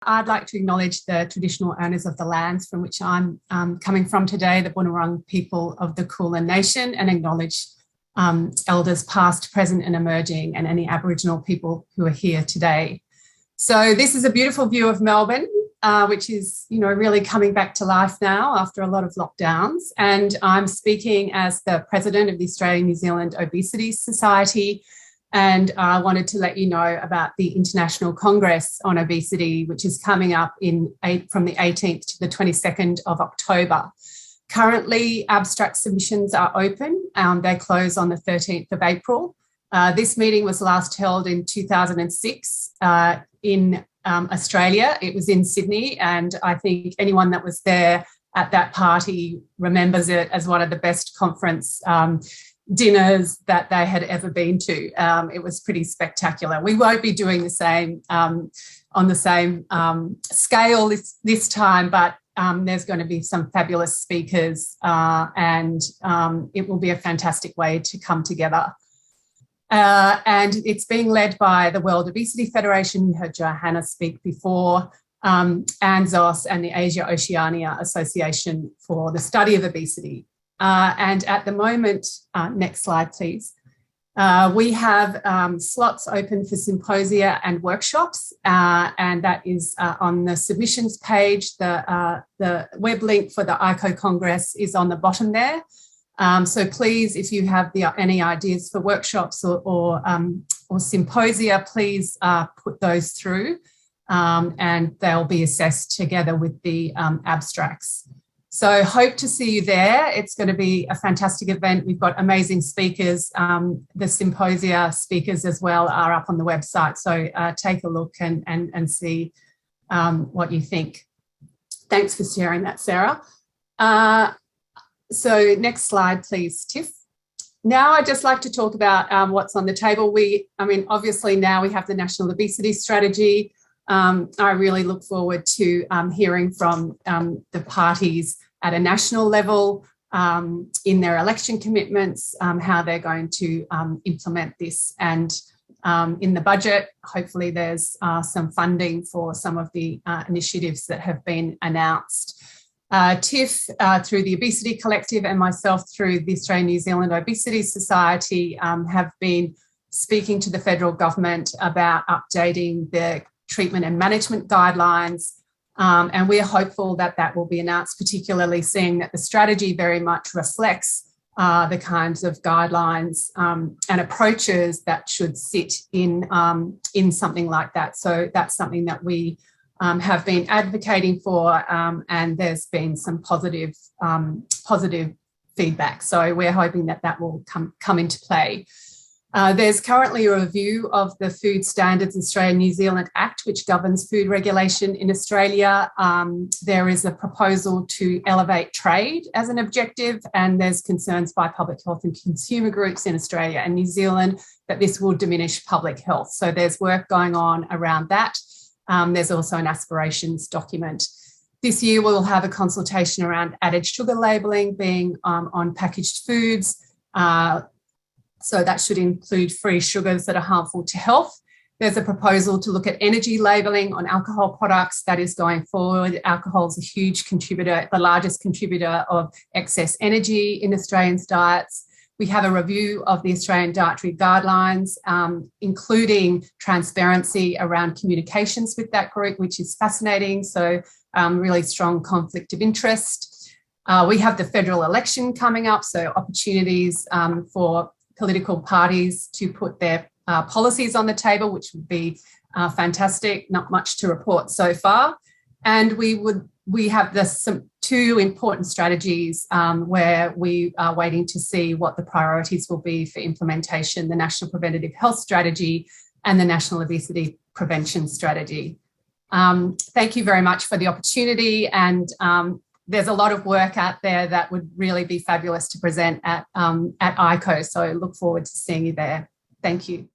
I'd like to acknowledge the traditional owners of the lands from which I'm coming from today, the Boonwurrung people of the Kulin Nation, and acknowledge elders past, present and emerging, and any Aboriginal people who are here today. So this is a beautiful view of Melbourne, which is, really coming back to life now after a lot of lockdowns. And I'm speaking as the president of the Australian New Zealand Obesity Society. And I wanted to let you know about the International Congress on Obesity, which is coming up from the 18th to the 22nd of October. Currently, abstract submissions are open. They close on the 13th of April. This meeting was last held in 2006 in Australia. It was in Sydney, and I think anyone that was there at that party remembers it as one of the best conference dinners that they had ever been to. It was pretty spectacular. We won't be doing the same on the same scale this time, but there's going to be some fabulous speakers and it will be a fantastic way to come together. And it's being led by the World Obesity Federation. You heard Johanna speak before, ANZOS and the Asia Oceania Association for the Study of Obesity. And at the moment, next slide, please. We have slots open for symposia and workshops, and that is on the submissions page. The web link for the ICO Congress is on the bottom there. So please, if you have any ideas for workshops or symposia, please put those through, and they'll be assessed together with the abstracts. So hope to see you there. It's going to be a fantastic event. We've got amazing speakers. The symposia speakers as well are up on the website. So take a look and see what you think. Thanks for sharing that, Sarah. So next slide, please, Tiff. Now I'd just like to talk about what's on the table. Obviously now we have the National Obesity Strategy. I really look forward to hearing from the parties at a national level in their election commitments, how they're going to implement this. And in the budget, hopefully there's some funding for some of the initiatives that have been announced. Tiff, through the Obesity Collective, and myself through the Australian New Zealand Obesity Society, have been speaking to the federal government about updating the treatment and management guidelines. And we're hopeful that that will be announced, particularly seeing that the strategy very much reflects the kinds of guidelines and approaches that should sit in something like that. So that's something that we have been advocating for, and there's been some positive feedback. So we're hoping that that will come into play. There's currently a review of the Food Standards Australia-New Zealand Act, which governs food regulation in Australia. There is a proposal to elevate trade as an objective, and there's concerns by public health and consumer groups in Australia and New Zealand that this will diminish public health. So there's work going on around that. There's also an aspirations document. This year we'll have a consultation around added sugar labelling being on packaged foods. So that should include free sugars that are harmful to health. There's a proposal to look at energy labelling on alcohol products that is going forward. Alcohol is a huge contributor, the largest contributor of excess energy in Australians' diets. We have a review of the Australian Dietary Guidelines, including transparency around communications with that group, which is fascinating. So really strong conflict of interest. We have the federal election coming up, so opportunities for political parties to put their policies on the table, which would be fantastic. Not much to report so far. And we have some two important strategies where we are waiting to see what the priorities will be for implementation: the National Preventative Health Strategy and the National Obesity Prevention Strategy. Thank you very much for the opportunity, and there's a lot of work out there that would really be fabulous to present at ICO. So I look forward to seeing you there. Thank you.